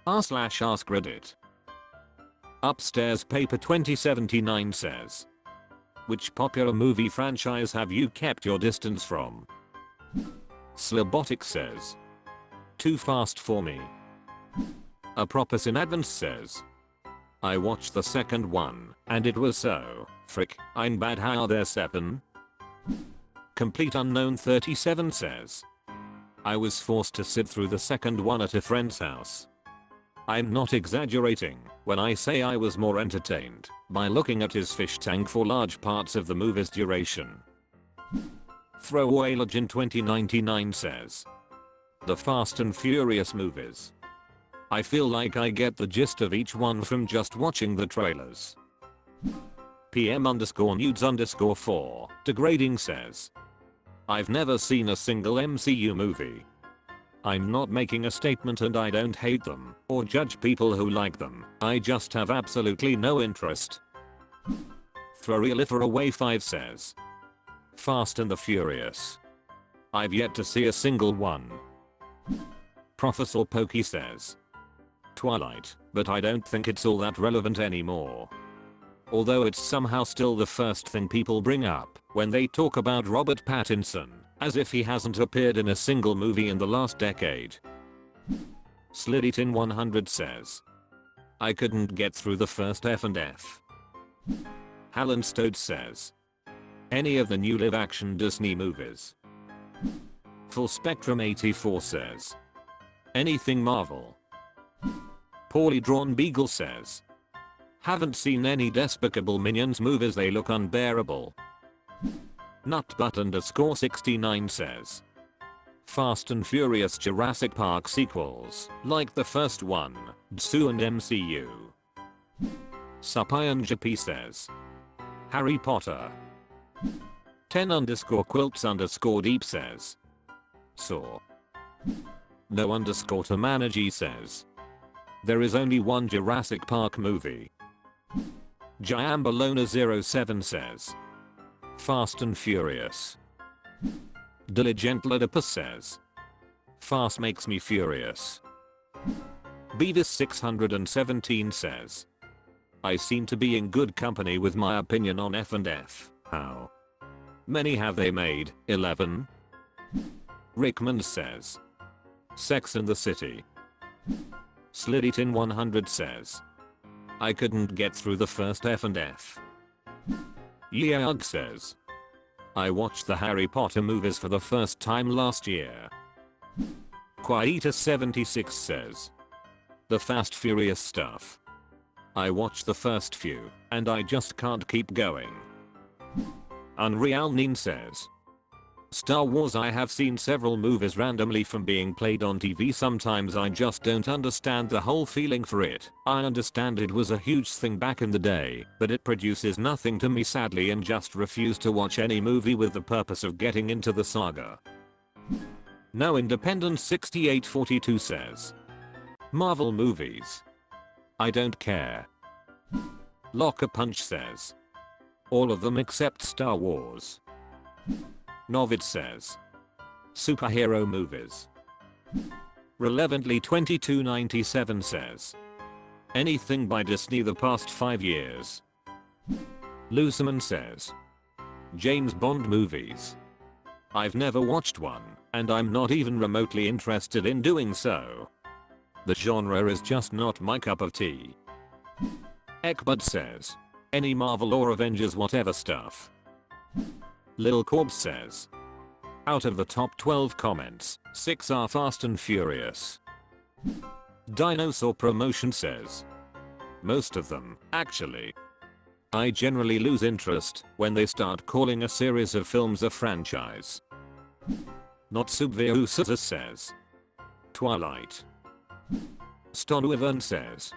r/AskReddit. Upstairs Paper 2079 says, which popular movie franchise have you kept your distance from? Slobotic says, Too Fast for Me. A Propos in Advance says, I watched the second one, and it was so, frick, I'm bad how are there 7? Complete Unknown 37 says, I was forced to sit through the second one at a friend's house. I'm not exaggerating when I say I was more entertained by looking at his fish tank for large parts of the movie's duration. Throwaway Legend 2099 says, The Fast and Furious movies. I feel like I get the gist of each one from just watching the trailers. PM_nudes_4 degrading says, I've never seen a single MCU movie. I'm not making a statement and I don't hate them or judge people who like them, I just have absolutely no interest. Throwrealiferaway5 says, Fast and the Furious. I've yet to see a single one. Professor Pokey says, Twilight, but I don't think it's all that relevant anymore. Although it's somehow still the first thing people bring up when they talk about Robert Pattinson, as if he hasn't appeared in a single movie in the last decade. Sliditin100 says, I couldn't get through the first F&F. Hallen Stode says, any of the new live-action Disney movies. Full Spectrum 84 says, anything Marvel. Poorly Drawn Beagle says, haven't seen any Despicable Minions movies, they look unbearable. Nutbutt_69 says, Fast and Furious Jurassic Park sequels, like the first one, DSU and MCU. Supayanjp says, Harry Potter. 10_quilts_deep says, Saw. No_to-manage says, there is only one Jurassic Park movie. Giambalona07 says, Fast and Furious. Diligent Ladipus says, Fast makes me furious. Beavis617 says, I seem to be in good company with my opinion on F&F. How many have they made? 11? Rickman says, Sex and the City. Sliditin100 says, I couldn't get through the first F&F. Yeog says, I watched the Harry Potter movies for the first time last year. Quietus76 says, the Fast Furious stuff. I watched the first few, and I just can't keep going. Unreal Neen says, Star Wars, I have seen several movies randomly from being played on TV. Sometimes I just don't understand the whole feeling for it. I understand it was a huge thing back in the day, but it produces nothing to me sadly, and just refuse to watch any movie with the purpose of getting into the saga. No Independent 6842 says, Marvel movies. I don't care. Locker Punch says, all of them except Star Wars. Novid says, superhero movies. Relevantly 2297 says, anything by Disney the past 5 years. Luceman says, James Bond movies. I've never watched one, and I'm not even remotely interested in doing so. The genre is just not my cup of tea. Ekbud says, any Marvel or Avengers whatever stuff. Lil Corbs says, out of the top 12 comments, 6 are Fast and Furious. Dinosaur Promotion says, most of them, actually. I generally lose interest when they start calling a series of films a franchise. Not Subveusas says, Twilight. Stonuivan says,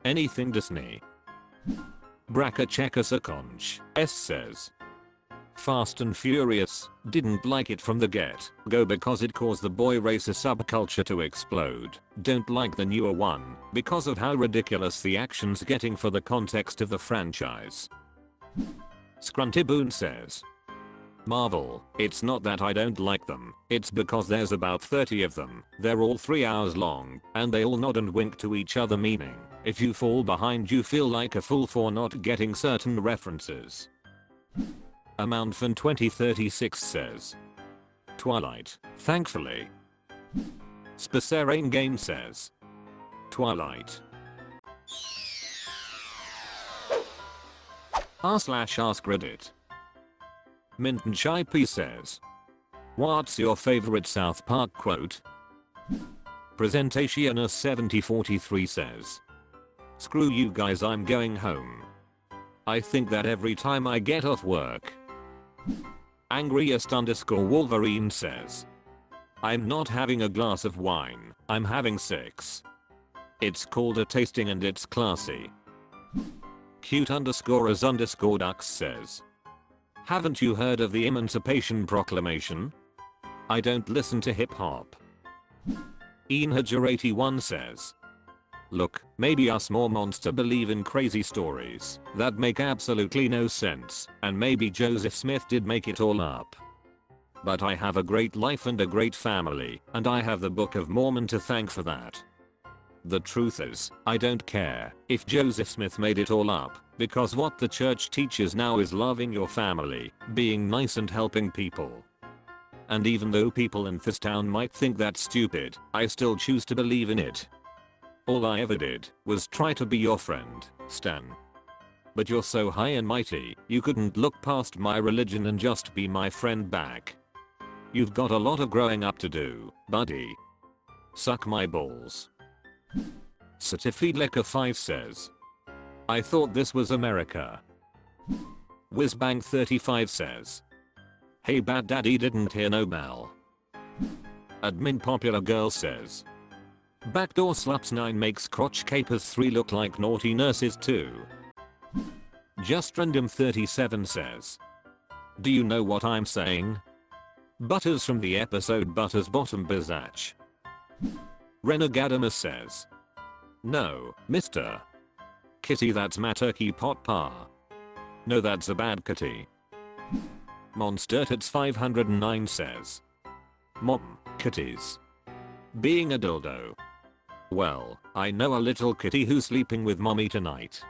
anything Disney. Bracachekasakonch S says, Fast and Furious, didn't like it from the get-go because it caused the boy racer subculture to explode. Don't like the newer one because of how ridiculous the action's getting for the context of the franchise. Scruntiboon says, Marvel, it's not that I don't like them, it's because there's about 30 of them, they're all 3 hours long, and they all nod and wink to each other, meaning, if you fall behind you feel like a fool for not getting certain references. Amountfan 2036 says, Twilight, thankfully. Spacerain Game says, Twilight. r/AskReddit. Minton Chai P says, what's your favorite South Park quote? Presentationus 7043 says, screw you guys, I'm going home. I think that every time I get off work. Angriest_Wolverine says, I'm not having a glass of wine, I'm having 6. It's called a tasting and it's classy. Cute_as_ducks says, haven't you heard of the Emancipation Proclamation? I don't listen to hip hop. Ian81 says, look, maybe us Mormons believe in crazy stories that make absolutely no sense, and maybe Joseph Smith did make it all up. But I have a great life and a great family, and I have the Book of Mormon to thank for that. The truth is, I don't care if Joseph Smith made it all up, because what the church teaches now is loving your family, being nice and helping people. And even though people in this town might think that's stupid, I still choose to believe in it. All I ever did was try to be your friend, Stan. But you're so high and mighty, you couldn't look past my religion and just be my friend back. You've got a lot of growing up to do, buddy. Suck my balls. Certifeedlecker5 says, I thought this was America. Whizbang35 says, hey bad daddy didn't hear no bell. Admin popular girl says, backdoor sluts 9 makes crotch capers 3 look like naughty nurses 2. Just random 37 says, do you know what I'm saying? Butters from the episode Butters Bottom Bizacch. Renegadamus says, no, mister. Kitty, that's my turkey pot pa. No, that's a bad kitty. Monstertits 509 says, mom, kitties. Being a dildo. Well, I know a little kitty who's sleeping with mommy tonight.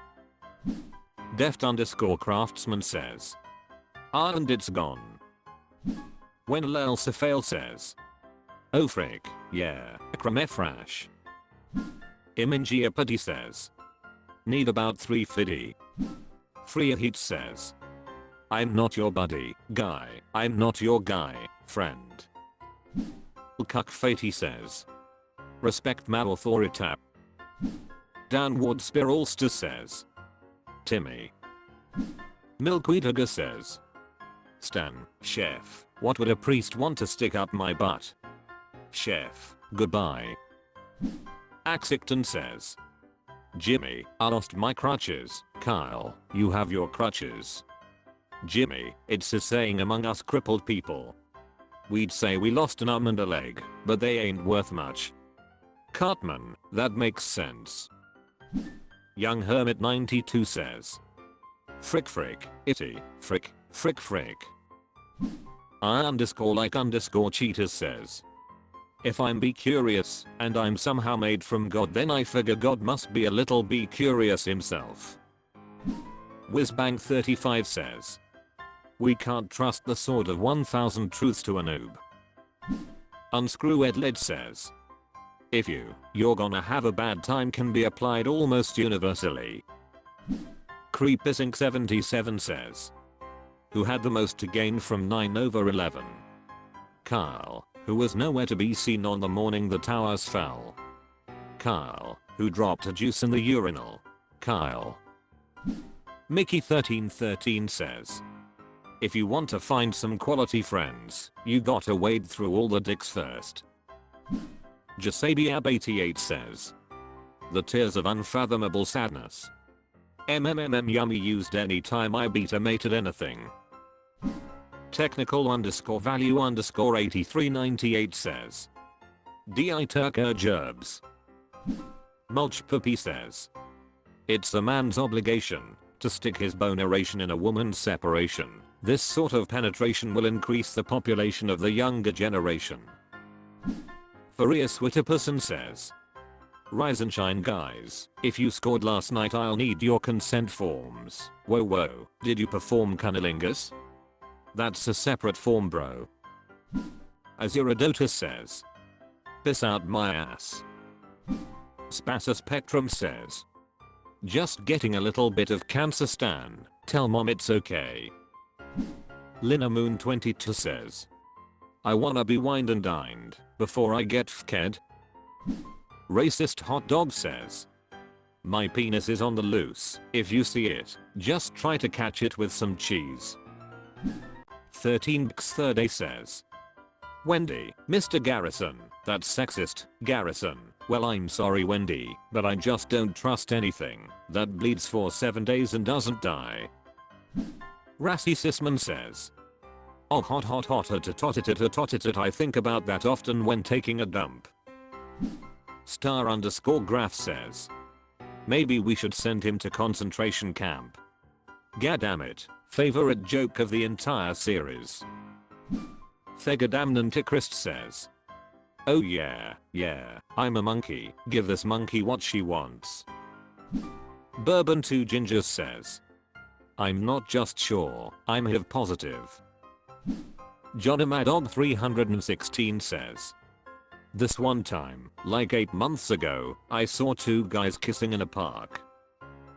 Deft_craftsman says, and it's gone. When Lelsefail says, oh frick, yeah, Kramefrash. Imingiapati says, need about 350. Freeheat says, I'm not your buddy, guy, I'm not your guy, friend. Cuck says, respect my authority. Downward Spiralster says, Timmy. Milkweedaga says, Stan, chef, what would a priest want to stick up my butt? Chef, goodbye. Axington says, Jimmy, I lost my crutches. Kyle, you have your crutches. Jimmy, it's a saying among us crippled people. We'd say we lost an arm and a leg, but they ain't worth much. Cartman, that makes sense. Young Hermit 92 says, frick frick, itty, frick, frick frick. I_like_cheaters says, if I'm be curious, and I'm somehow made from God, then I figure God must be a little be curious himself. Whizbang35 says, we can't trust the sword of 1000 truths to a noob. Unscrewedled says, if you're gonna have a bad time can be applied almost universally. Creepissink77 says, who had the most to gain from 9/11? Kyle, who was nowhere to be seen on the morning the towers fell. Kyle, who dropped a juice in the urinal. Kyle. Mickey1313 says, if you want to find some quality friends, you gotta wade through all the dicks first. Jasabiab88 says, the tears of unfathomable sadness. Yummy used anytime I beat a mate at anything. Technical_value_8398 says, Di Turker Gerbs. Mulch Puppy says, it's a man's obligation to stick his boneration in a woman's separation. This sort of penetration will increase the population of the younger generation. Furious Witterperson says, "Rise and shine guys. If you scored last night I'll need your consent forms." Whoa, did you perform cunnilingus? That's a separate form bro. Azuradotus says, "Piss out my ass." Spasa Spectrum says, "Just getting a little bit of cancer stan. Tell mom it's okay." Lina Moon 22 says, "I wanna be wined and dined before I get fked." Racist Hot Dog says, "My penis is on the loose. If you see it, just try to catch it with some cheese." 13x3day says, "Wendy, Mr. Garrison, that's sexist, Garrison. Well I'm sorry Wendy, but I just don't trust anything that bleeds for 7 days and doesn't die." Rassi Sisman says, "Oh hot I think about that often when taking a dump." *_graph says, "Maybe we should send him to concentration camp." Gaddammit, favorite joke of the entire series. Thegadamnantichrist says, "Oh yeah, I'm a monkey. Give this monkey what she wants." Bourbon 2 Gingers says, "I'm not just sure, I'm HIV positive." Jonamadog 316 says, "This one time, like 8 months ago, I saw 2 guys kissing in a park.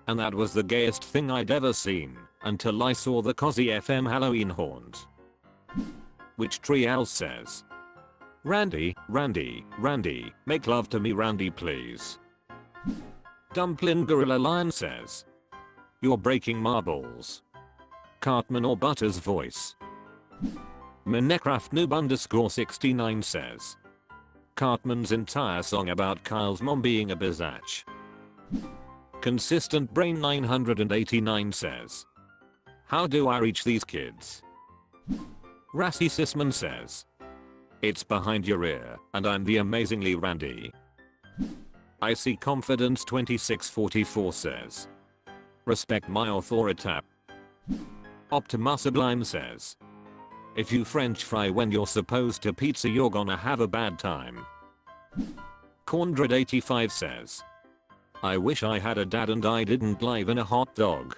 And that was the gayest thing I'd ever seen, until I saw the Cozy FM Halloween haunt." Which Trial says, Randy, make love to me Randy please." Dumplin Gorilla Lion says, "You're breaking marbles." Cartman or Butter's voice. Minecraft Noob 69 says, "Cartman's entire song about Kyle's mom being a bizatch." Consistent Brain 989 says, "How do I reach these kids?" Rassi Sisman says, "It's behind your ear, and I'm the amazingly Randy." I see Confidence 2644 says, "Respect my authority." Optima Sublime says, "If you French fry when you're supposed to pizza you're gonna have a bad time." Corndred 85 says, "I wish I had a dad and I didn't live in a hot dog.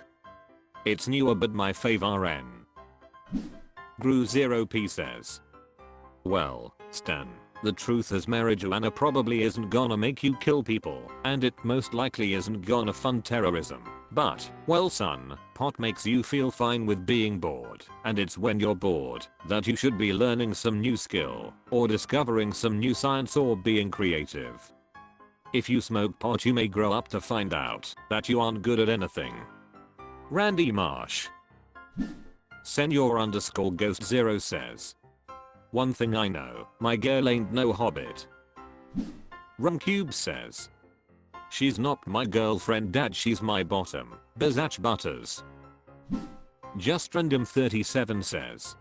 It's newer but my fave RN." Gru 0p says, "Well, Stan, the truth is marijuana probably isn't gonna make you kill people, and it most likely isn't gonna fund terrorism. But, well son, pot makes you feel fine with being bored, and it's when you're bored that you should be learning some new skill, or discovering some new science or being creative. If you smoke pot you may grow up to find out that you aren't good at anything." Randy Marsh. Senor_Ghost0 says, "One thing I know, my girl ain't no hobbit." Rumcube says, "She's not my girlfriend dad, she's my bottom, Bizatch Butters." Just Random 37 says,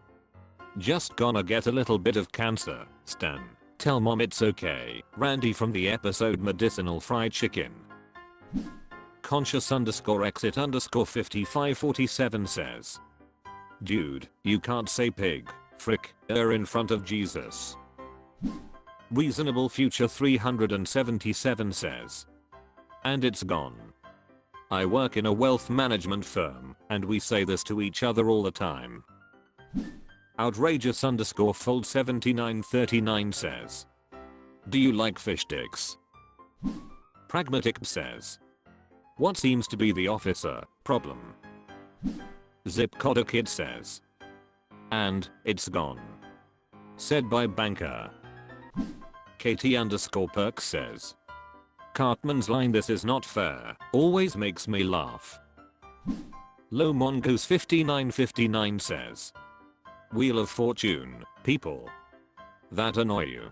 "Just gonna get a little bit of cancer, Stan. Tell mom it's okay, Randy from the episode Medicinal Fried Chicken." Conscious_exit_5547 says, "Dude, you can't say pig, frick, in front of Jesus." Reasonable Future 377 says, "And it's gone. I work in a wealth management firm, and we say this to each other all the time." Outrageous_fold 7939 says, "Do you like fish sticks?" Pragmatic says, "What seems to be the officer problem?" Zip Codder Kid says, "And it's gone." Said by banker. KT_Perk says, "Cartman's line 'This is not fair' always makes me laugh." Low Mongoose 5959 says, "Wheel of Fortune, people that annoy you."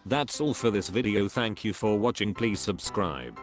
That's all for this video. Thank you for watching. Please subscribe.